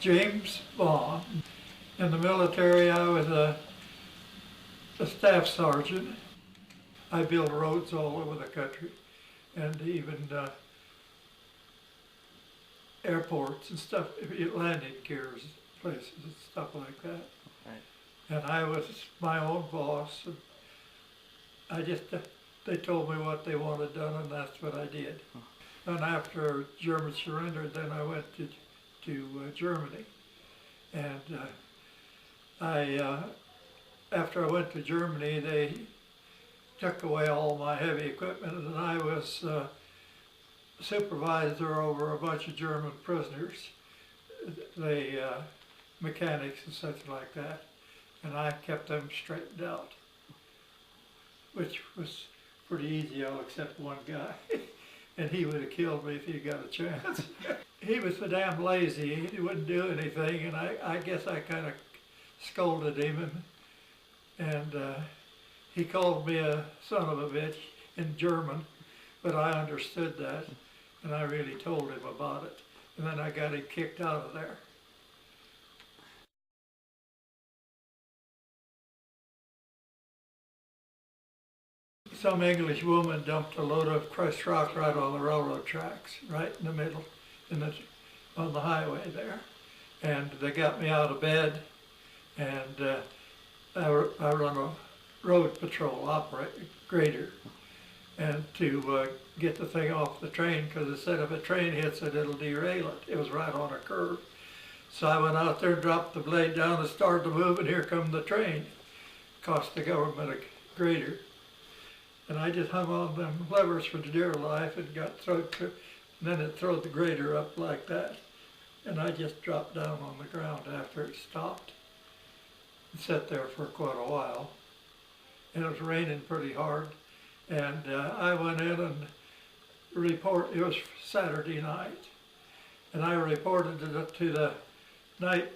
James Bond. In the military, I was a staff sergeant. I built roads all over the country, and even airports and stuff, landing gears, places and stuff like that. Right. And I was my own boss. And they told me what they wanted done, and that's what I did. And after Germans surrendered, then I went to Germany. And after I went to Germany, they took away all my heavy equipment, and I was supervisor over a bunch of German prisoners, mechanics and such like that, and I kept them straightened out, which was pretty easy, all except one guy, and he would have killed me if he got a chance. He was so damn lazy, he wouldn't do anything, and I guess I kind of scolded him, and he called me a son of a bitch in German, but I understood that, and I really told him about it, and then I got him kicked out of there. Some English woman dumped a load of crushed rock right on the railroad tracks, right in the middle, on the highway there. And they got me out of bed, and I run a road patrol grader, and to get the thing off the train, because it said if a train hits it, it'll derail it. It was right on a curve. So I went out there, dropped the blade down, and started to move, and here come the train. Cost the government a grader. And I just hung on them levers for dear life and got thrown to, and then it threw the grader up like that. And I just dropped down on the ground after it stopped and sat there for quite a while. And it was raining pretty hard. And I went in and it was Saturday night. And I reported to the night,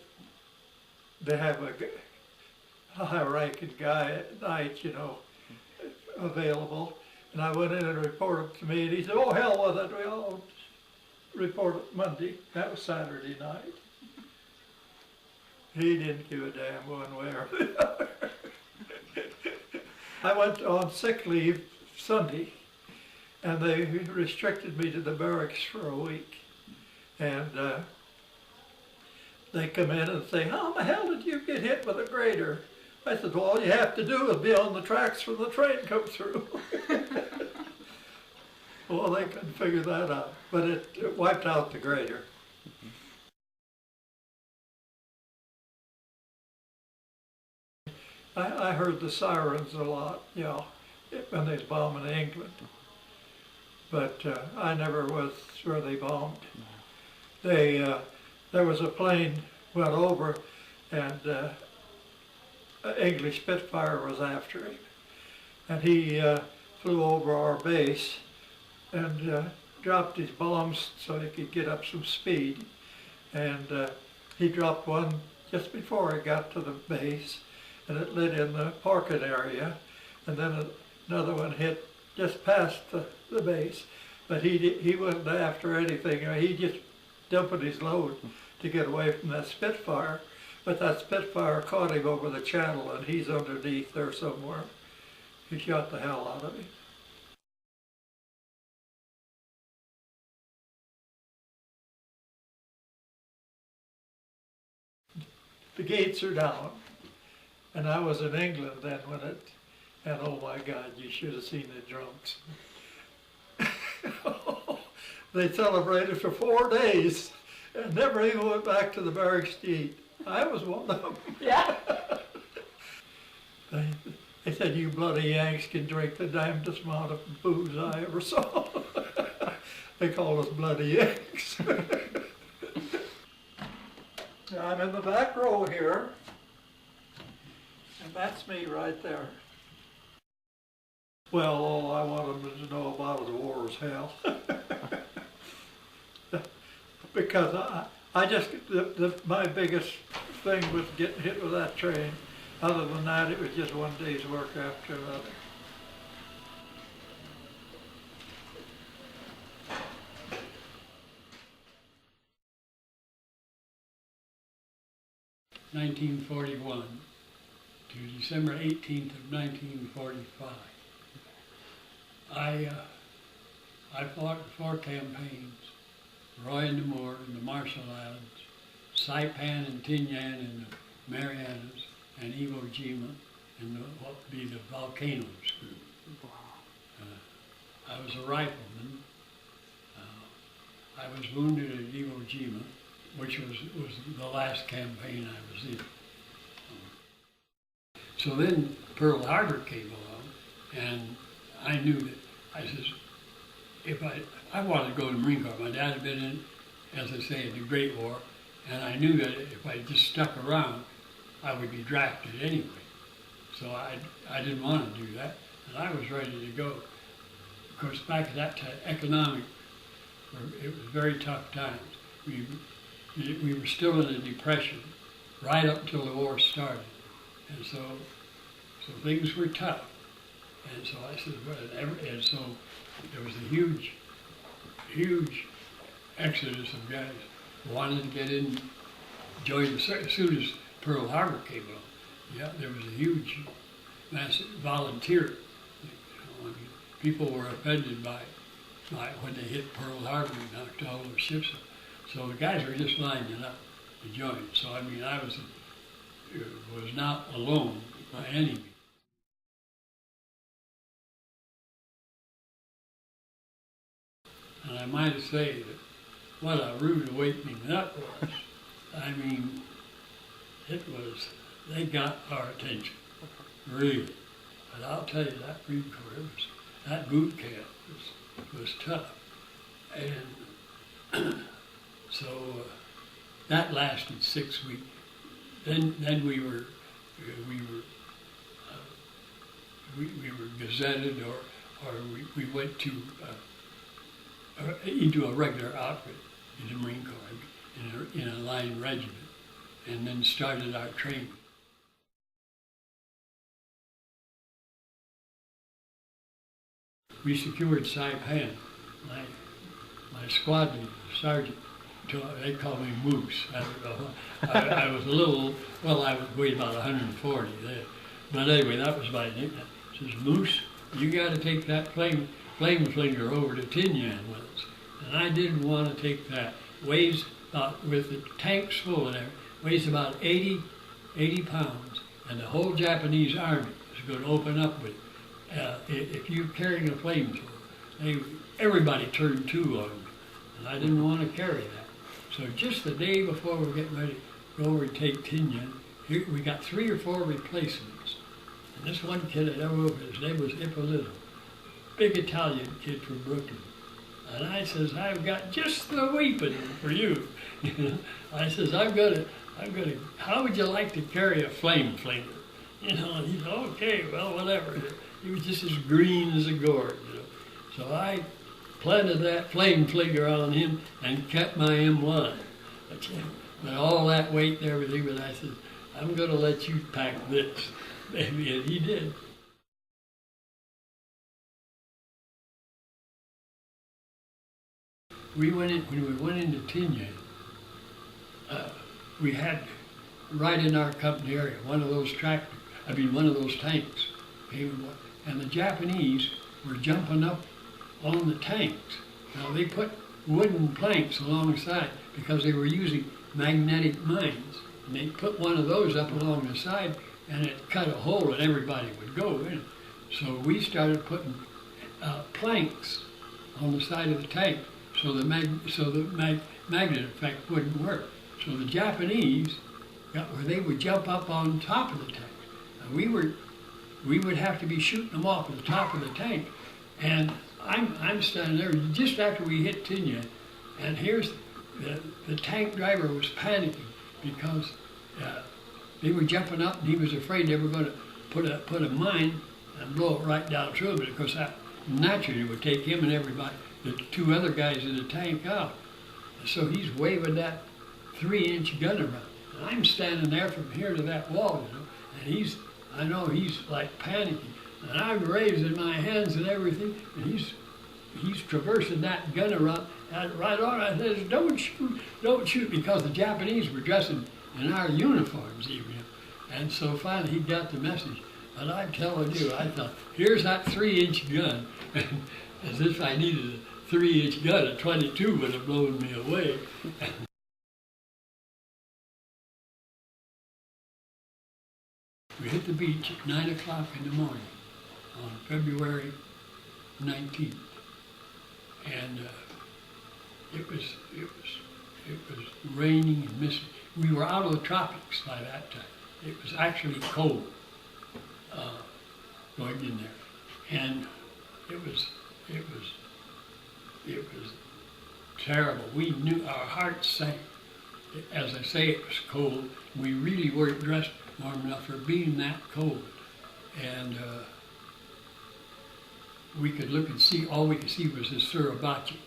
they have a high-ranking guy at night, you know, available, and I went in and reported to me, and he said, "Oh, hell with it, we'll report it Monday." That was Saturday night. He didn't give a damn one way or the other. I went on sick leave Sunday, and they restricted me to the barracks for a week, and they come in and say, "How the hell did you get hit with a grader?" I said, "Well, all you have to do is be on the tracks when the train comes through." Well, they couldn't figure that out, but it wiped out the grader. I heard the sirens a lot, you know, when they was bombing England, but I never was where they bombed. There was a plane went over, and English Spitfire was after him, and he flew over our base and dropped his bombs so he could get up some speed, and he dropped one just before he got to the base, and it lit in the parking area, and then another one hit just past the base, but he wasn't after anything. He just dumped his load to get away from that Spitfire. But that Spitfire caught him over the channel, and he's underneath there somewhere. He shot the hell out of him. The gates are down, and I was in England then when and oh my God, you should have seen the drunks. They celebrated for 4 days and never even went back to the barracks to eat. I was one of them. Yeah. They said, "You bloody Yanks can drink the damnedest amount of booze I ever saw." They called us bloody Yanks. I'm in the back row here, and that's me right there. Well, all I want them to know about is war is hell. Because my biggest thing was getting hit with that train. Other than that, it was just one day's work after another. 1941 to December 18th of 1945. I fought 4 campaigns: Roy and Namur in the Marshall Islands, Saipan and Tinian in the Marianas, and Iwo Jima in what would be the Volcanoes group. I was a rifleman. I was wounded at Iwo Jima, which was the last campaign I was in. So then Pearl Harbor came along, and I knew that, I says, if I wanted to go to the Marine Corps. My dad had been in, as I say, in the Great War, and I knew that if I just stuck around, I would be drafted anyway. So I didn't want to do that, and I was ready to go. Of course, back at that time, it was very tough times. We were still in a depression right up until the war started, and so things were tough. And so I said, well, and so there was a huge exodus of guys who wanted to get in, join as soon as Pearl Harbor came along. Yeah, there was a huge, massive volunteer. People were offended by when they hit Pearl Harbor and knocked all those ships up. So the guys were just lining up to join. So I mean, I was not alone by any means. And I might say that what a rude awakening that was. I mean, they got our attention, really. But I'll tell you, that Marine Corps, that boot camp was tough. And so that lasted 6 weeks. Then we were gazetted, or we went to into a regular outfit in the Marine Corps, in a line regiment, and then started our training. We secured Saipan. My squad leader, sergeant, they called me Moose. I don't know. I was a little, well, I weighed about 140 then. But anyway, that was my nickname. He says, Moose, you got to take that flame flinger over to Tinian with us. And I didn't want to take that. Weighs about, with the tanks full and everything, weighs about 80 pounds. And the whole Japanese army is going to open up with it. If you're carrying a flamethrower, everybody turned to on me. And I didn't want to carry that. So just the day before we were getting ready to go over and take Tinian, we got 3 or 4 replacements. And this one kid I never over, his name was Ippolito, big Italian kid from Brooklyn. And I says, I've got just the weapon for you. I says, I'm gonna, how would you like to carry a flame flinger? And he said, okay, well, whatever. He was just as green as a gourd, So I planted that flame flinger on him and kept my M1. But all that weight and everything, but I said, I'm gonna let you pack this. And he did. When we went into Tinian, we had right in our company area one of those tanks came, and the Japanese were jumping up on the tanks. Now they put wooden planks alongside because they were using magnetic mines, and they put one of those up along the side, and it cut a hole and everybody would go in. So we started putting planks on the side of the tank so the magnet effect wouldn't work. So the Japanese got where they would jump up on top of the tank. And we would have to be shooting them off at the top of the tank. And I'm standing there just after we hit Tinian, and here's the tank driver was panicking because they were jumping up, and he was afraid they were going to put a mine and blow it right down through him. Because that naturally would take him and everybody, the 2 other guys in the tank out. So he's waving that 3-inch gun around. And I'm standing there from here to that wall, and I know he's like panicking. And I'm raising my hands and everything, and he's traversing that gun around, and right on. I says, don't shoot, because the Japanese were dressing in our uniforms even. And so finally he got the message. But I'm telling you, I thought, here's that 3-inch gun. As if I needed a 3-inch gun, a 22 would have blown me away. We hit the beach at 9 o'clock in the morning on February 19th. And it was raining and misty. We were out of the tropics by that time. It was actually cold going in there, and it was terrible. We knew our hearts sank. As I say, it was cold. We really weren't dressed warm enough for being that cold, and we could look and see. All we could see was this Suribachi,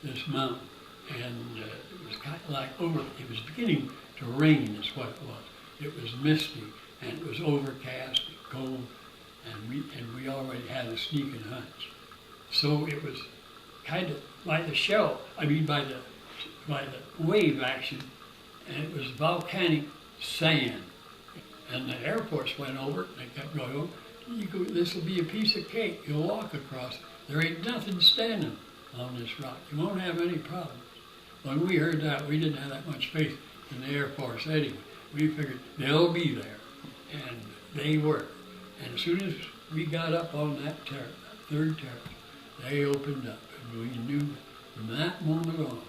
this mountain, and it was kind of like it was beginning to rain, is what it was. It was misty, and it was overcast and cold, and we already had a sneaking hunch. So it was kind of by the by the wave action, and it was volcanic sand. And the Air Force went over it, and they kept going, this will be a piece of cake. You'll walk across it. There ain't nothing standing on this rock. You won't have any problems. When we heard that, we didn't have that much faith in the Air Force anyway. We figured they'll be there, and they were. And as soon as we got up on that terrace, that third terrace, they opened up, and we knew from that moment on,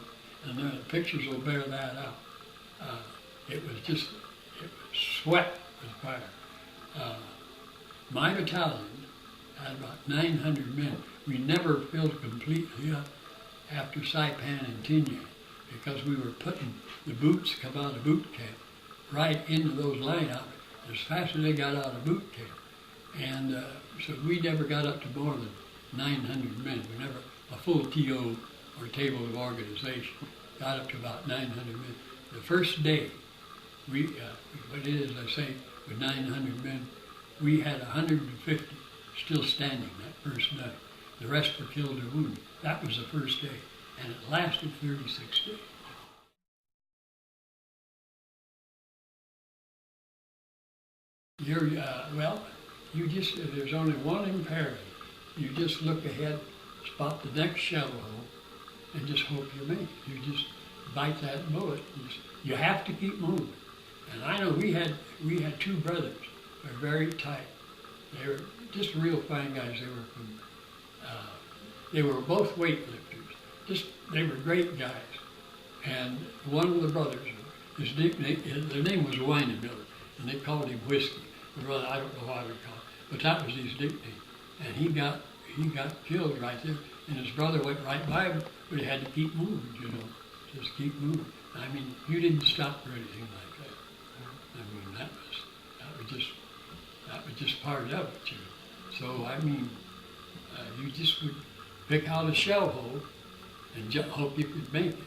and the pictures will bear that out. It was sweat with fire. My battalion had about 900 men. We never filled completely up after Saipan and Tinian because we were putting the boots come out of boot camp right into those line outfits as fast as they got out of boot camp. And so we never got up to more than 900 men. We never, a full TO or table of organization, got up to about 900 men. The first day, we went in, as I say, with 900 men. We had 150 still standing that first night. The rest were killed or wounded. That was the first day, and it lasted 36 days. There's only one imperative. You just look ahead, spot the next shell hole, and just hope you make it. You just bite that bullet. You have to keep moving. And I know we had two brothers. They're very tight. They were just real fine guys. They were both weightlifters. They were great guys. And one of the brothers, their name was Weinenmiller, and they called him Whiskey. The brother, I don't know why we called him, but that was his nickname. And he got killed right there, and his brother went right by him, but he had to keep moving, just keep moving. I mean, you didn't stop or anything like that. I mean, that was just part of it, So, I mean, you just would pick out a shell hole and just hope you could make it.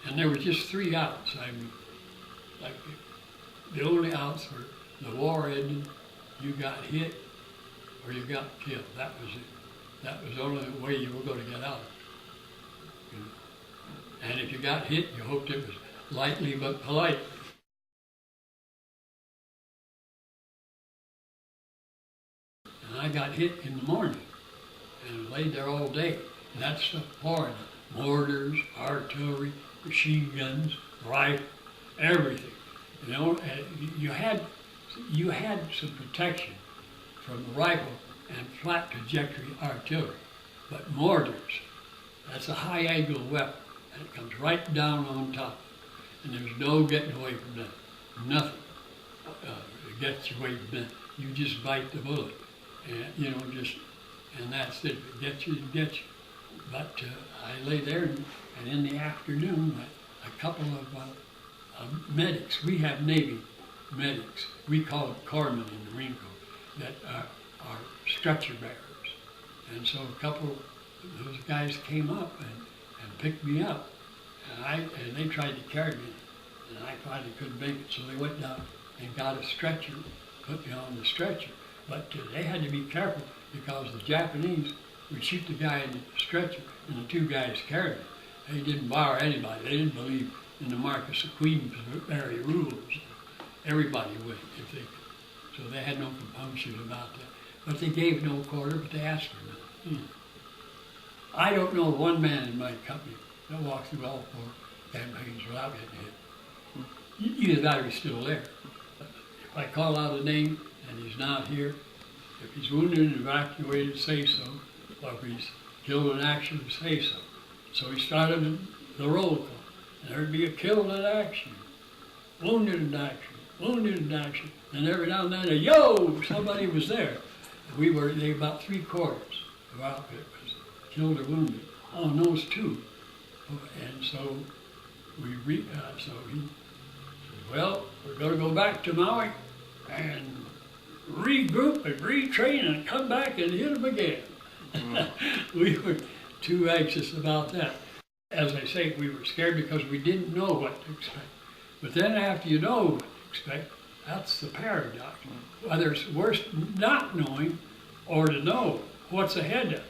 And there were just 3 outs. I mean, like the only outs were the war ended, you got hit, or you got killed. That was it. That was the only way you were going to get out. And if you got hit, you hoped it was lightly but politely. And I got hit in the morning and laid there all day. And that stuff pouring. Mortars, artillery, machine guns, rifles, everything. You had some protection from the rifle and flat trajectory artillery. But mortars, that's a high angle weapon, and it comes right down on top. And there's no getting away from that. Nothing gets you away from that. You just bite the bullet, and and that's it. If it gets you, it gets you. But I lay there, and in the afternoon, a couple of medics. We have Navy medics. We call them corpsmen in the Marine Corps that are stretcher bearers. And so a couple of those guys came up and picked me up, and they tried to carry me, and I finally couldn't make it. So they went down and got a stretcher, put me on the stretcher. But they had to be careful because the Japanese would shoot the guy in the stretcher, and the 2 guys carried him. They didn't bar anybody. They didn't believe in the Marquis of Queensberry rules. everybody went if they, so they had no compunctions about that. But they gave no quarter, but they asked for none. I don't know one man in my company that walked through all 4 campaigns without getting hit. Either that or he's still there. If I call out a name and he's not here, if he's wounded and evacuated, say so. Or if he's killed in action, say so. So he started the roll call. And there'd be a killed in action, wounded in action, wounded in action. And every now and then, yo, somebody was there. They about 3/4 of our outfit was killed or wounded on those 2. And so so he said, well, we're going to go back to Maui and regroup and retrain and come back and hit them again. We were too anxious about that. As I say, we were scared because we didn't know what to expect. But then after you know what to expect, that's the paradox. Whether it's worse not knowing or to know what's ahead